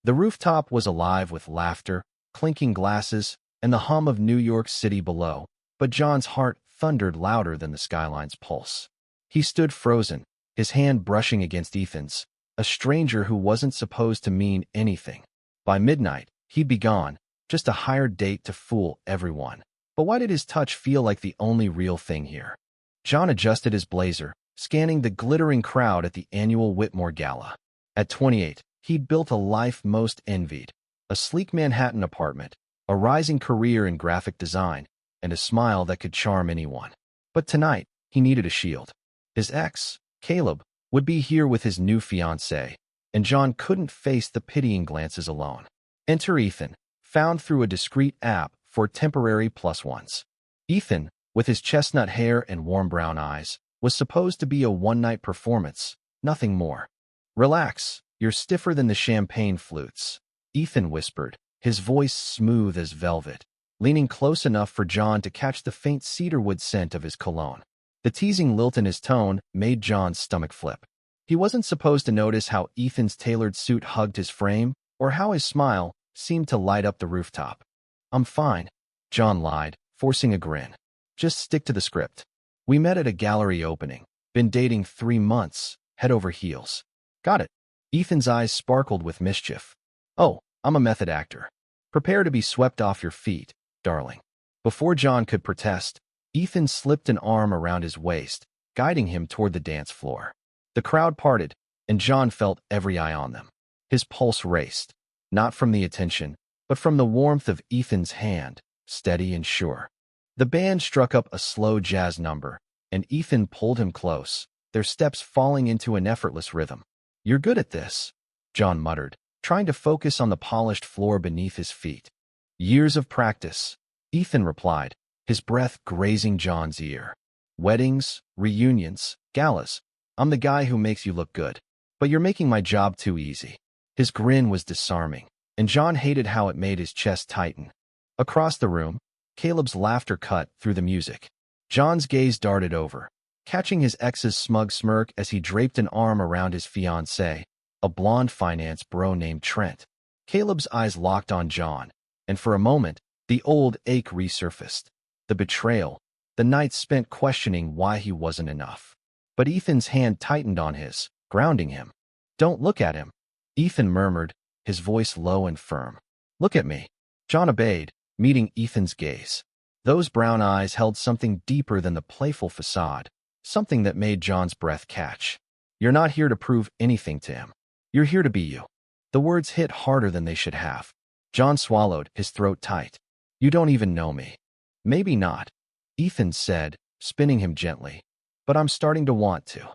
The rooftop was alive with laughter, clinking glasses, and the hum of New York City below, but John's heart thundered louder than the skyline's pulse. He stood frozen, his hand brushing against Ethan's, a stranger who wasn't supposed to mean anything. By midnight, he'd be gone, just a hired date to fool everyone. But why did his touch feel like the only real thing here? John adjusted his blazer, scanning the glittering crowd at the annual Whitmore Gala. At 28, he'd built a life most envied, a sleek Manhattan apartment, a rising career in graphic design, and a smile that could charm anyone. But tonight, he needed a shield. His ex, Caleb, would be here with his new fiancée, and John couldn't face the pitying glances alone. Enter Ethan, found through a discreet app for temporary plus-ones. Ethan, with his chestnut hair and warm brown eyes, was supposed to be a one-night performance, nothing more. "Relax, you're stiffer than the champagne flutes," Ethan whispered, his voice smooth as velvet, leaning close enough for John to catch the faint cedarwood scent of his cologne. The teasing lilt in his tone made John's stomach flip. He wasn't supposed to notice how Ethan's tailored suit hugged his frame, or how his smile seemed to light up the rooftop. "I'm fine," John lied, forcing a grin. "Just stick to the script. We met at a gallery opening. Been dating 3 months, head over heels." "Got it." Ethan's eyes sparkled with mischief. "Oh, I'm a method actor. Prepare to be swept off your feet, darling." Before John could protest, Ethan slipped an arm around his waist, guiding him toward the dance floor. The crowd parted, and John felt every eye on them. His pulse raced, not from the attention, but from the warmth of Ethan's hand, steady and sure. The band struck up a slow jazz number, and Ethan pulled him close, their steps falling into an effortless rhythm. "You're good at this," John muttered, trying to focus on the polished floor beneath his feet. "Years of practice," Ethan replied, his breath grazing John's ear. "Weddings, reunions, galas. I'm the guy who makes you look good. But you're making my job too easy." His grin was disarming, and John hated how it made his chest tighten. Across the room, Caleb's laughter cut through the music. John's gaze darted over, catching his ex's smug smirk as he draped an arm around his fiancée, a blonde finance bro named Trent. Caleb's eyes locked on John, and for a moment, the old ache resurfaced. The betrayal, the nights spent questioning why he wasn't enough. But Ethan's hand tightened on his, grounding him. "Don't look at him," Ethan murmured, his voice low and firm. "Look at me." John obeyed, meeting Ethan's gaze. Those brown eyes held something deeper than the playful facade, something that made John's breath catch. "You're not here to prove anything to him. You're here to be you." The words hit harder than they should have. John swallowed, his throat tight. "You don't even know me." "Maybe not," Ethan said, spinning him gently. "But I'm starting to want to."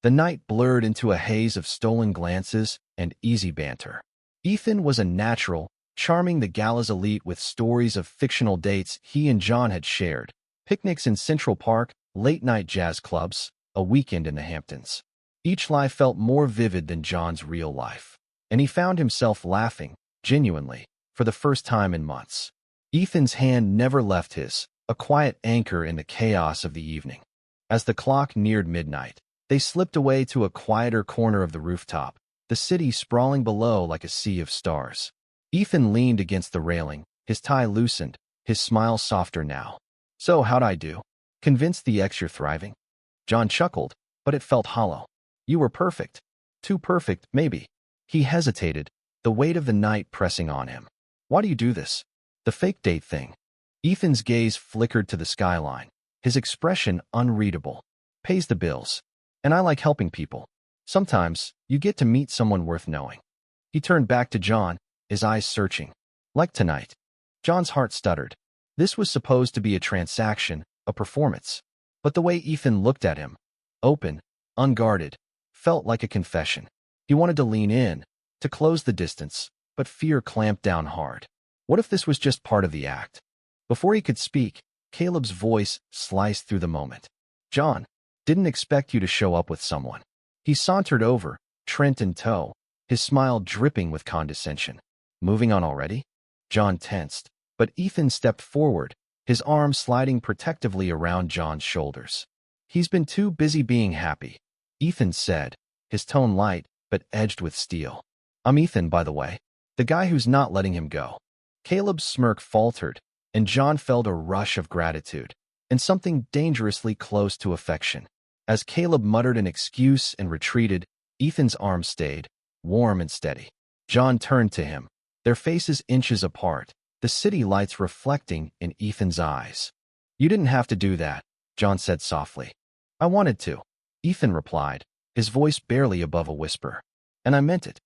The night blurred into a haze of stolen glances and easy banter. Ethan was a natural, charming the gala's elite with stories of fictional dates he and John had shared, picnics in Central Park, late-night jazz clubs, a weekend in the Hamptons. Each life felt more vivid than John's real life, and he found himself laughing, genuinely, for the first time in months. Ethan's hand never left his, a quiet anchor in the chaos of the evening. As the clock neared midnight, they slipped away to a quieter corner of the rooftop, the city sprawling below like a sea of stars. Ethan leaned against the railing, his tie loosened, his smile softer now. "So how'd I do? Convinced the ex you're thriving?" John chuckled, but it felt hollow. "You were perfect. Too perfect, maybe." He hesitated, the weight of the night pressing on him. "Why do you do this? The fake date thing." Ethan's gaze flickered to the skyline, his expression unreadable. "Pays the bills. And I like helping people. Sometimes, you get to meet someone worth knowing." He turned back to John, his eyes searching. "Like tonight." John's heart stuttered. This was supposed to be a transaction, a performance. But the way Ethan looked at him, open, unguarded, felt like a confession. He wanted to lean in, to close the distance, but fear clamped down hard. What if this was just part of the act? Before he could speak, Caleb's voice sliced through the moment. "John, didn't expect you to show up with someone." He sauntered over, Trent in tow, his smile dripping with condescension. "Moving on already?" John tensed, but Ethan stepped forward, his arm sliding protectively around John's shoulders. "He's been too busy being happy," Ethan said, his tone light but edged with steel. "I'm Ethan, by the way." The guy who's not letting him go. Caleb's smirk faltered, and John felt a rush of gratitude, and something dangerously close to affection. As Caleb muttered an excuse and retreated, Ethan's arm stayed, warm and steady. John turned to him, their faces inches apart, the city lights reflecting in Ethan's eyes. "You didn't have to do that," John said softly. "I wanted to," Ethan replied, his voice barely above a whisper. "And I meant it."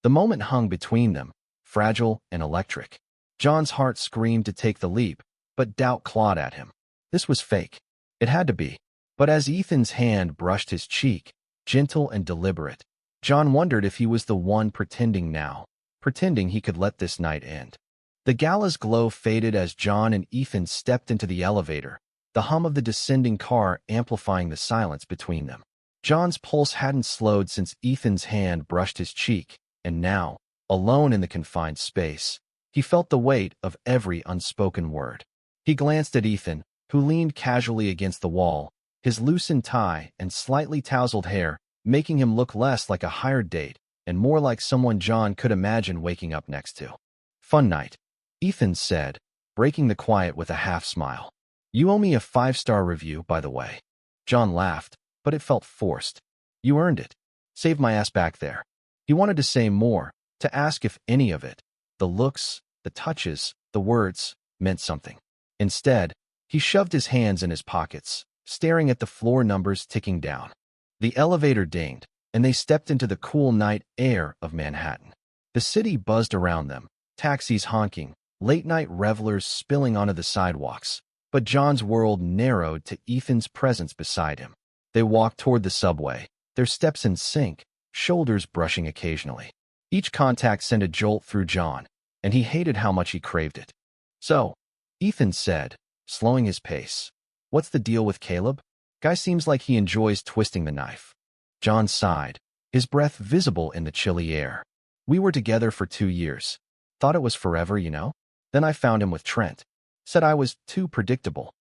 The moment hung between them, fragile and electric. John's heart screamed to take the leap, but doubt clawed at him. This was fake. It had to be. But as Ethan's hand brushed his cheek, gentle and deliberate, John wondered if he was the one pretending now, pretending he could let this night end. The gala's glow faded as John and Ethan stepped into the elevator, the hum of the descending car amplifying the silence between them. John's pulse hadn't slowed since Ethan's hand brushed his cheek, and now, alone in the confined space, he felt the weight of every unspoken word. He glanced at Ethan, who leaned casually against the wall, his loosened tie and slightly tousled hair making him look less like a hired date and more like someone John could imagine waking up next to. "Fun night," Ethan said, breaking the quiet with a half-smile. "You owe me a 5-star review, by the way." John laughed, but it felt forced. "You earned it. Saved my ass back there." He wanted to say more, to ask if any of it, the looks, the touches, the words, meant something. Instead, he shoved his hands in his pockets, staring at the floor numbers ticking down. The elevator dinged, and they stepped into the cool night air of Manhattan. The city buzzed around them, taxis honking, late-night revelers spilling onto the sidewalks, but John's world narrowed to Ethan's presence beside him. They walked toward the subway, their steps in sync, shoulders brushing occasionally. Each contact sent a jolt through John, and he hated how much he craved it. "So," Ethan said, slowing his pace, "what's the deal with Caleb? Guy seems like he enjoys twisting the knife." John sighed, his breath visible in the chilly air. "We were together for 2 years. Thought it was forever, you know? Then I found him with Trent. Said I was too predictable.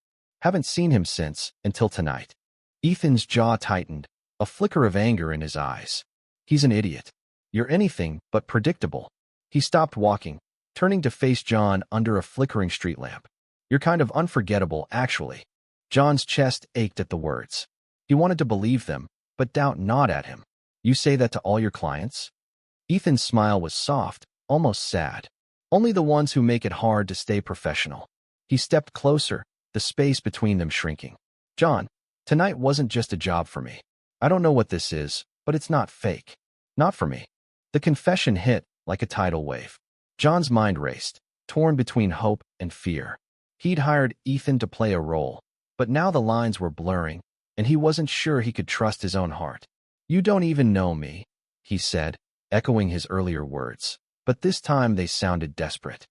Haven't seen him since, until tonight." Ethan's jaw tightened, a flicker of anger in his eyes. "He's an idiot. You're anything but predictable." He stopped walking, turning to face John under a flickering street lamp. "You're kind of unforgettable, actually." John's chest ached at the words. He wanted to believe them, but doubt gnawed at him. "You say that to all your clients?" Ethan's smile was soft, almost sad. "Only the ones who make it hard to stay professional." He stepped closer, the space between them shrinking. "John, tonight wasn't just a job for me. I don't know what this is, but it's not fake. Not for me." The confession hit like a tidal wave. John's mind raced, torn between hope and fear. He'd hired Ethan to play a role, but now the lines were blurring, and he wasn't sure he could trust his own heart. "You don't even know me," he said, echoing his earlier words, but this time they sounded desperate.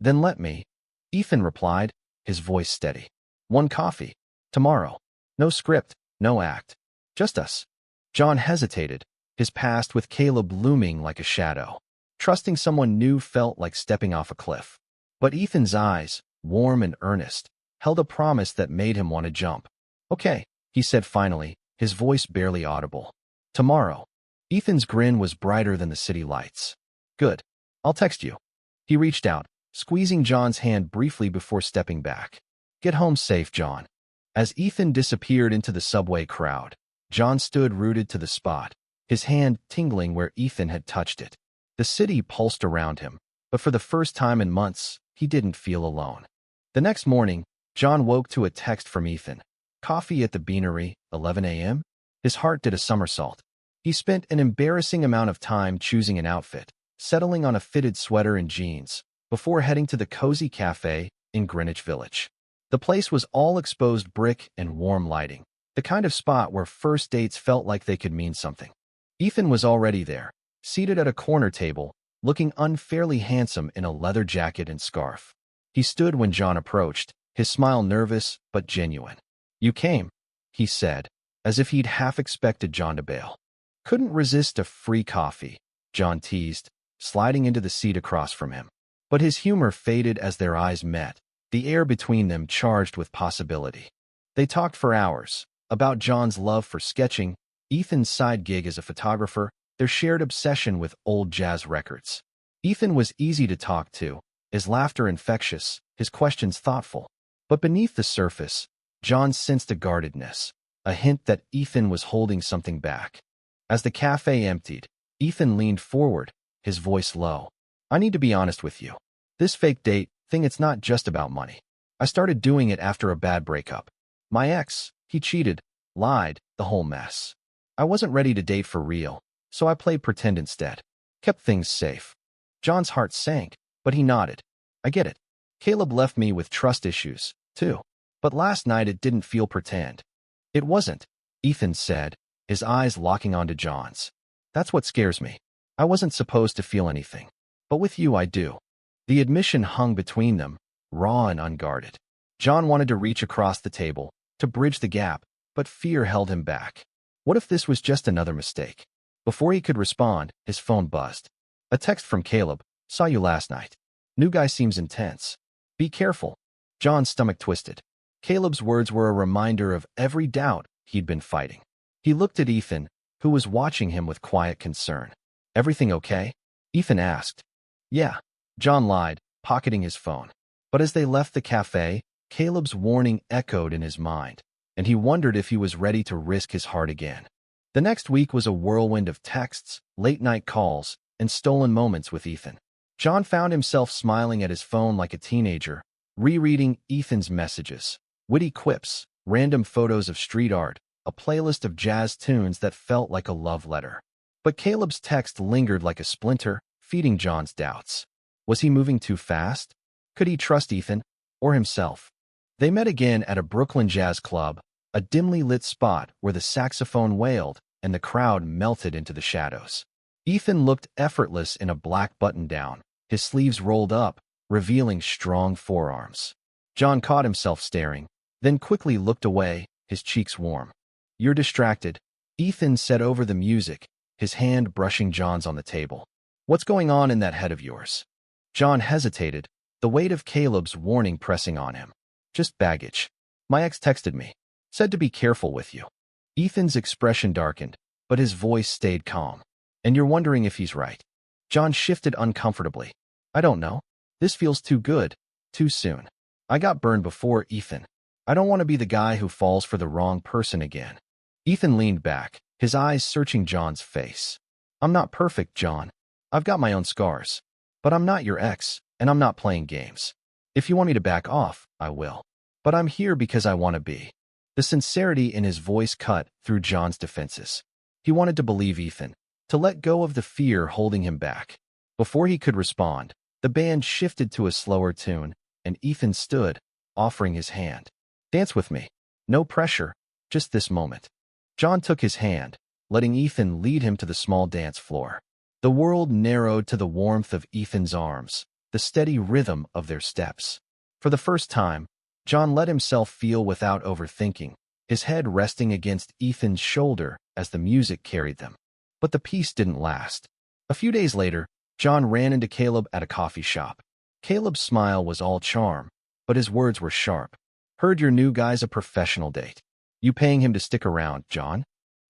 "Then let me," Ethan replied, his voice steady. "One coffee. Tomorrow. No script, no act. Just us." John hesitated, his past with Caleb looming like a shadow. Trusting someone new felt like stepping off a cliff. But Ethan's eyes, warm and earnest, held a promise that made him want to jump. "Okay," he said finally, his voice barely audible. "Tomorrow." Ethan's grin was brighter than the city lights. "Good. I'll text you." He reached out, squeezing John's hand briefly before stepping back. "Get home safe, John." As Ethan disappeared into the subway crowd, John stood rooted to the spot, his hand tingling where Ethan had touched it. The city pulsed around him, but for the first time in months, he didn't feel alone. The next morning, John woke to a text from Ethan. "Coffee at the Beanery, 11 a.m.? His heart did a somersault. He spent an embarrassing amount of time choosing an outfit, settling on a fitted sweater and jeans, before heading to the cozy cafe in Greenwich Village. The place was all exposed brick and warm lighting, the kind of spot where first dates felt like they could mean something. Ethan was already there, seated at a corner table, looking unfairly handsome in a leather jacket and scarf. He stood when John approached, his smile nervous but genuine. "You came," he said, as if he'd half expected John to bail. "Couldn't resist a free coffee," John teased, sliding into the seat across from him. But his humor faded as their eyes met, the air between them charged with possibility. They talked for hours, about John's love for sketching, Ethan's side gig as a photographer, their shared obsession with old jazz records. Ethan was easy to talk to, his laughter infectious, his questions thoughtful. But beneath the surface, John sensed a guardedness, a hint that Ethan was holding something back. As the cafe emptied, Ethan leaned forward, his voice low. I need to be honest with you. This fake date thing, it's not just about money. I started doing it after a bad breakup. My ex, he cheated, lied, the whole mess. I wasn't ready to date for real, so I played pretend instead. Kept things safe. John's heart sank, but he nodded. I get it. Caleb left me with trust issues, too. But last night it didn't feel pretend. It wasn't, Ethan said, his eyes locking onto John's. That's what scares me. I wasn't supposed to feel anything. But with you I do. The admission hung between them, raw and unguarded. John wanted to reach across the table, to bridge the gap, but fear held him back. What if this was just another mistake? Before he could respond, his phone buzzed. A text from Caleb. Saw you last night. New guy seems intense. Be careful. John's stomach twisted. Caleb's words were a reminder of every doubt he'd been fighting. He looked at Ethan, who was watching him with quiet concern. Everything okay? Ethan asked. Yeah. John lied, pocketing his phone. But as they left the cafe, Caleb's warning echoed in his mind, and he wondered if he was ready to risk his heart again. The next week was a whirlwind of texts, late-night calls, and stolen moments with Ethan. John found himself smiling at his phone like a teenager, rereading Ethan's messages, witty quips, random photos of street art, a playlist of jazz tunes that felt like a love letter. But Caleb's text lingered like a splinter, feeding John's doubts. Was he moving too fast? Could he trust Ethan, or himself? They met again at a Brooklyn jazz club, a dimly lit spot where the saxophone wailed and the crowd melted into the shadows. Ethan looked effortless in a black button-down, his sleeves rolled up, revealing strong forearms. John caught himself staring, then quickly looked away, his cheeks warm. You're distracted, Ethan said over the music, his hand brushing John's on the table. What's going on in that head of yours? John hesitated, the weight of Caleb's warning pressing on him. Just baggage. My ex texted me. Said to be careful with you. Ethan's expression darkened, but his voice stayed calm. And you're wondering if he's right. John shifted uncomfortably. I don't know. This feels too good, too soon. I got burned before, Ethan. I don't want to be the guy who falls for the wrong person again. Ethan leaned back, his eyes searching John's face. I'm not perfect, John. I've got my own scars. But I'm not your ex, and I'm not playing games. If you want me to back off, I will. But I'm here because I want to be. The sincerity in his voice cut through John's defenses. He wanted to believe Ethan, to let go of the fear holding him back. Before he could respond, the band shifted to a slower tune, and Ethan stood, offering his hand. Dance with me. No pressure, just this moment. John took his hand, letting Ethan lead him to the small dance floor. The world narrowed to the warmth of Ethan's arms, the steady rhythm of their steps. For the first time, John let himself feel without overthinking, his head resting against Ethan's shoulder as the music carried them. But the peace didn't last. A few days later, John ran into Caleb at a coffee shop. Caleb's smile was all charm, but his words were sharp. Heard your new guy's a professional date. You paying him to stick around, John?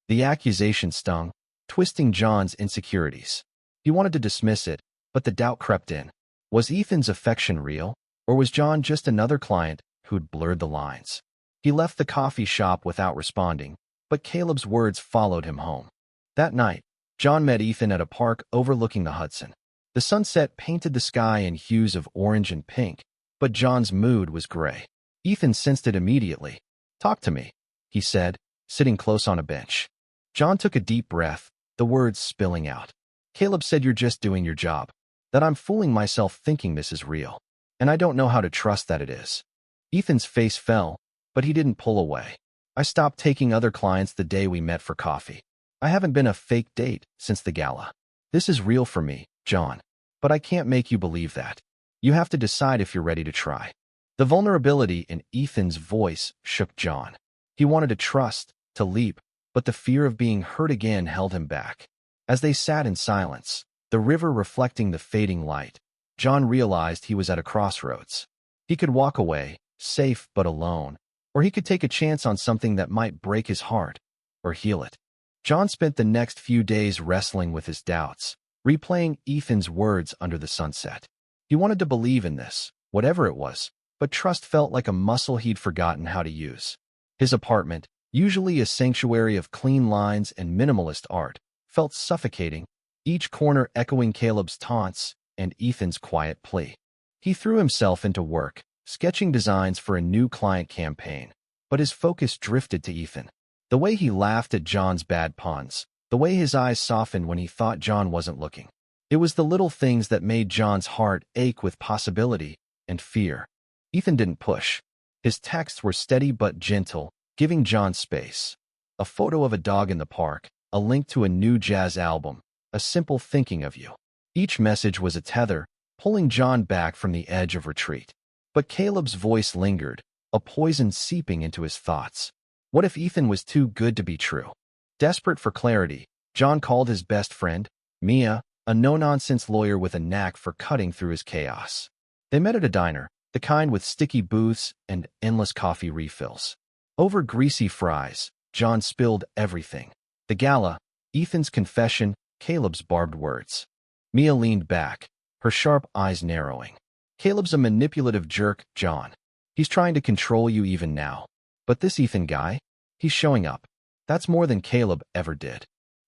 The accusation stung, twisting John's insecurities. He wanted to dismiss it, but the doubt crept in. Was Ethan's affection real, or was John just another client who'd blurred the lines? He left the coffee shop without responding, but Caleb's words followed him home. That night, John met Ethan at a park overlooking the Hudson. The sunset painted the sky in hues of orange and pink, but John's mood was gray. Ethan sensed it immediately. Talk to me, he said, sitting close on a bench. John took a deep breath, the words spilling out. Caleb said you're just doing your job, that I'm fooling myself thinking this is real, and I don't know how to trust that it is. Ethan's face fell, but he didn't pull away. I stopped taking other clients the day we met for coffee. I haven't been a fake date since the gala. This is real for me, John, but I can't make you believe that. You have to decide if you're ready to try. The vulnerability in Ethan's voice shook John. He wanted to trust, to leap, but the fear of being hurt again held him back. As they sat in silence, the river reflecting the fading light, John realized he was at a crossroads. He could walk away, safe but alone, or he could take a chance on something that might break his heart, or heal it. John spent the next few days wrestling with his doubts, replaying Ethan's words under the sunset. He wanted to believe in this, whatever it was, but trust felt like a muscle he'd forgotten how to use. His apartment, usually a sanctuary of clean lines and minimalist art, felt suffocating, each corner echoing Caleb's taunts and Ethan's quiet plea. He threw himself into work, sketching designs for a new client campaign, but his focus drifted to Ethan. The way he laughed at John's bad puns, the way his eyes softened when he thought John wasn't looking. It was the little things that made John's heart ache with possibility and fear. Ethan didn't push. His texts were steady but gentle, giving John space. A photo of a dog in the park, a link to a new jazz album, a simple thinking of you. Each message was a tether, pulling John back from the edge of retreat. But Caleb's voice lingered, a poison seeping into his thoughts. What if Ethan was too good to be true? Desperate for clarity, John called his best friend, Mia, a no-nonsense lawyer with a knack for cutting through his chaos. They met at a diner, the kind with sticky booths and endless coffee refills. Over greasy fries, John spilled everything. The gala, Ethan's confession, Caleb's barbed words. Mia leaned back, her sharp eyes narrowing. Caleb's a manipulative jerk, John. He's trying to control you even now. But this Ethan guy, he's showing up. That's more than Caleb ever did.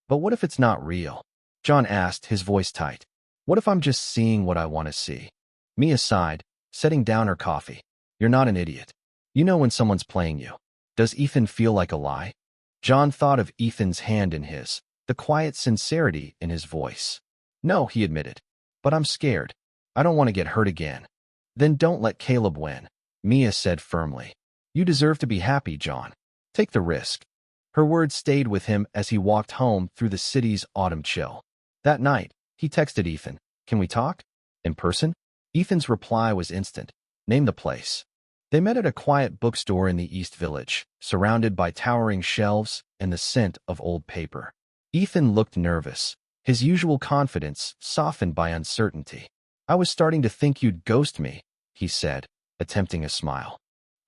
But what if it's not real? John asked, his voice tight. What if I'm just seeing what I want to see? Mia sighed, setting down her coffee. You're not an idiot. You know when someone's playing you. Does Ethan feel like a lie? John thought of Ethan's hand in his, the quiet sincerity in his voice. No, he admitted. But I'm scared. I don't want to get hurt again. Then don't let Caleb win, Mia said firmly. You deserve to be happy, John. Take the risk. Her words stayed with him as he walked home through the city's autumn chill. That night, he texted Ethan, "Can we talk? In person?" Ethan's reply was instant. Name the place. They met at a quiet bookstore in the East Village, surrounded by towering shelves and the scent of old paper. Ethan looked nervous, his usual confidence softened by uncertainty. I was starting to think you'd ghost me, he said, attempting a smile.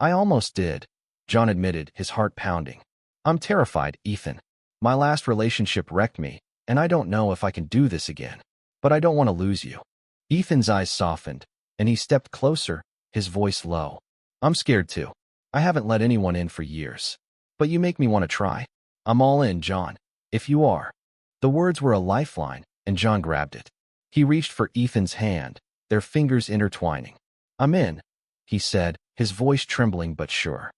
I almost did, John admitted, his heart pounding. I'm terrified, Ethan. My last relationship wrecked me, and I don't know if I can do this again. But I don't want to lose you. Ethan's eyes softened, and he stepped closer, his voice low. I'm scared too. I haven't let anyone in for years. But you make me want to try. I'm all in, John. If you are. The words were a lifeline, and John grabbed it. He reached for Ethan's hand, their fingers intertwining. I'm in, he said, his voice trembling but sure.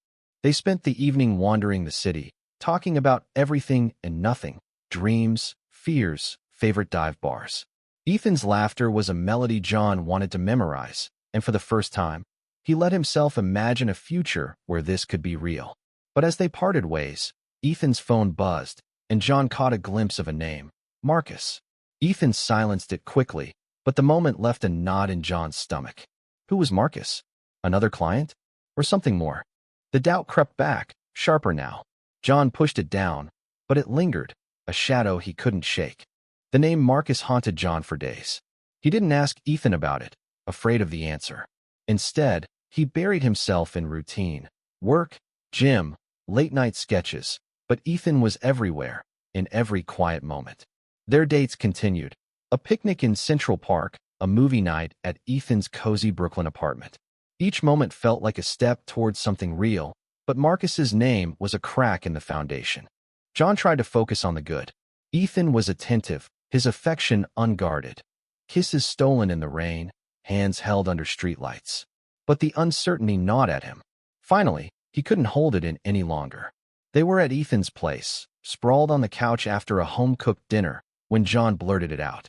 They spent the evening wandering the city, talking about everything and nothing, dreams, fears, favorite dive bars. Ethan's laughter was a melody John wanted to memorize, and for the first time, he let himself imagine a future where this could be real. But as they parted ways, Ethan's phone buzzed, and John caught a glimpse of a name, Marcus. Ethan silenced it quickly, but the moment left a knot in John's stomach. Who was Marcus? Another client? Or something more? The doubt crept back, sharper now. John pushed it down, but it lingered, a shadow he couldn't shake. The name Marcus haunted John for days. He didn't ask Ethan about it, afraid of the answer. Instead, he buried himself in routine. Work, gym, late-night sketches. But Ethan was everywhere, in every quiet moment. Their dates continued. A picnic in Central Park, a movie night at Ethan's cozy Brooklyn apartment. Each moment felt like a step towards something real, but Marcus's name was a crack in the foundation. John tried to focus on the good. Ethan was attentive, his affection unguarded. Kisses stolen in the rain, hands held under streetlights. But the uncertainty gnawed at him. Finally, he couldn't hold it in any longer. They were at Ethan's place, sprawled on the couch after a home-cooked dinner, when John blurted it out.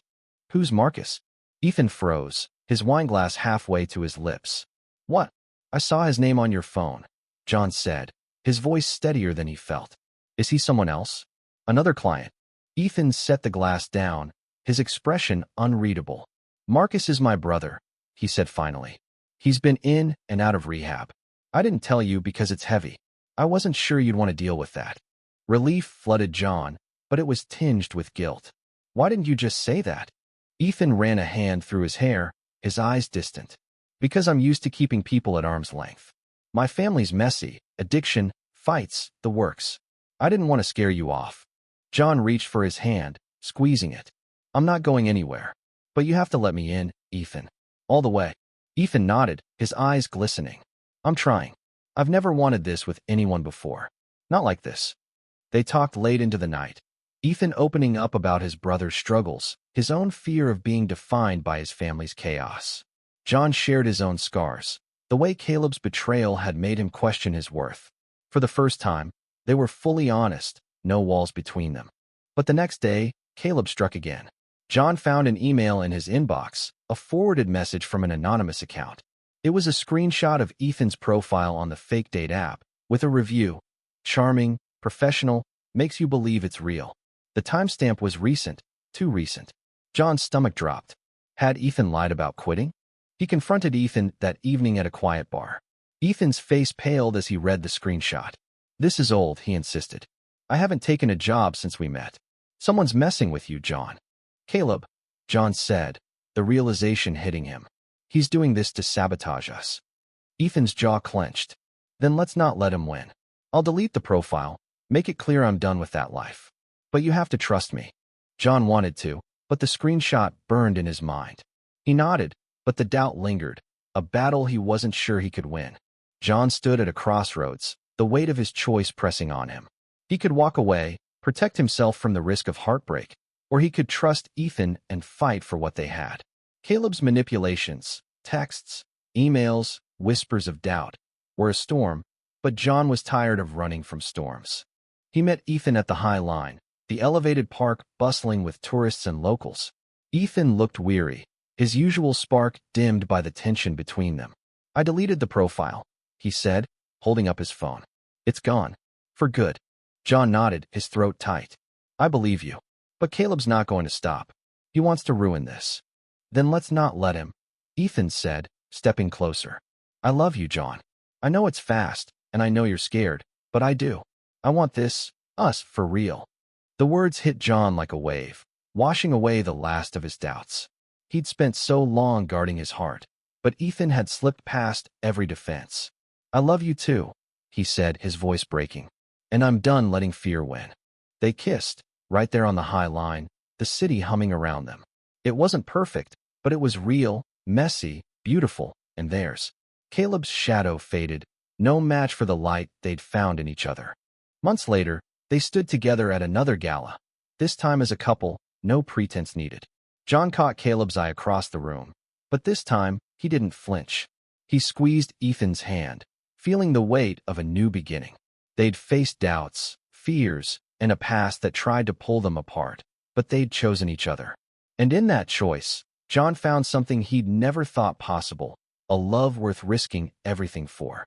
Who's Marcus? Ethan froze, his wineglass halfway to his lips. What? I saw his name on your phone, John said, his voice steadier than he felt. Is he someone else? Another client. Ethan set the glass down, his expression unreadable. Marcus is my brother, he said finally. He's been in and out of rehab. I didn't tell you because it's heavy. I wasn't sure you'd want to deal with that. Relief flooded John, but it was tinged with guilt. Why didn't you just say that? Ethan ran a hand through his hair, his eyes distant. Because I'm used to keeping people at arm's length. My family's messy, addiction, fights, the works. I didn't want to scare you off. John reached for his hand, squeezing it. I'm not going anywhere. But you have to let me in, Ethan. All the way. Ethan nodded, his eyes glistening. I'm trying. I've never wanted this with anyone before. Not like this. They talked late into the night. Ethan opening up about his brother's struggles, his own fear of being defined by his family's chaos. John shared his own scars. The way Caleb's betrayal had made him question his worth. For the first time, they were fully honest, no walls between them. But the next day, Caleb struck again. John found an email in his inbox, a forwarded message from an anonymous account. It was a screenshot of Ethan's profile on the fake date app, with a review. Charming, professional, makes you believe it's real. The timestamp was recent, too recent. John's stomach dropped. Had Ethan lied about quitting? He confronted Ethan that evening at a quiet bar. Ethan's face paled as he read the screenshot. This is old, he insisted. I haven't taken a job since we met. Someone's messing with you, John. Caleb, John said, the realization hitting him. He's doing this to sabotage us. Ethan's jaw clenched. Then let's not let him win. I'll delete the profile, make it clear I'm done with that life. But you have to trust me. John wanted to, but the screenshot burned in his mind. He nodded, but the doubt lingered, a battle he wasn't sure he could win. John stood at a crossroads, the weight of his choice pressing on him. He could walk away, protect himself from the risk of heartbreak, or he could trust Ethan and fight for what they had. Caleb's manipulations, texts, emails, whispers of doubt, were a storm, but John was tired of running from storms. He met Ethan at the High Line, the elevated park bustling with tourists and locals. Ethan looked weary, his usual spark dimmed by the tension between them. I deleted the profile, he said, holding up his phone. It's gone. For good. John nodded, his throat tight. I believe you. But Caleb's not going to stop. He wants to ruin this. Then let's not let him, Ethan said, stepping closer. I love you, John. I know it's fast, and I know you're scared, but I do. I want this, us, for real. The words hit John like a wave, washing away the last of his doubts. He'd spent so long guarding his heart, but Ethan had slipped past every defense. I love you too, he said, his voice breaking. And I'm done letting fear win. They kissed, right there on the High Line, the city humming around them. It wasn't perfect, but it was real, messy, beautiful, and theirs. Caleb's shadow faded, no match for the light they'd found in each other. Months later, they stood together at another gala, this time as a couple, no pretense needed. John caught Caleb's eye across the room, but this time, he didn't flinch. He squeezed Ethan's hand, feeling the weight of a new beginning. They'd faced doubts, fears, and a past that tried to pull them apart, but they'd chosen each other. And in that choice, John found something he'd never thought possible, a love worth risking everything for.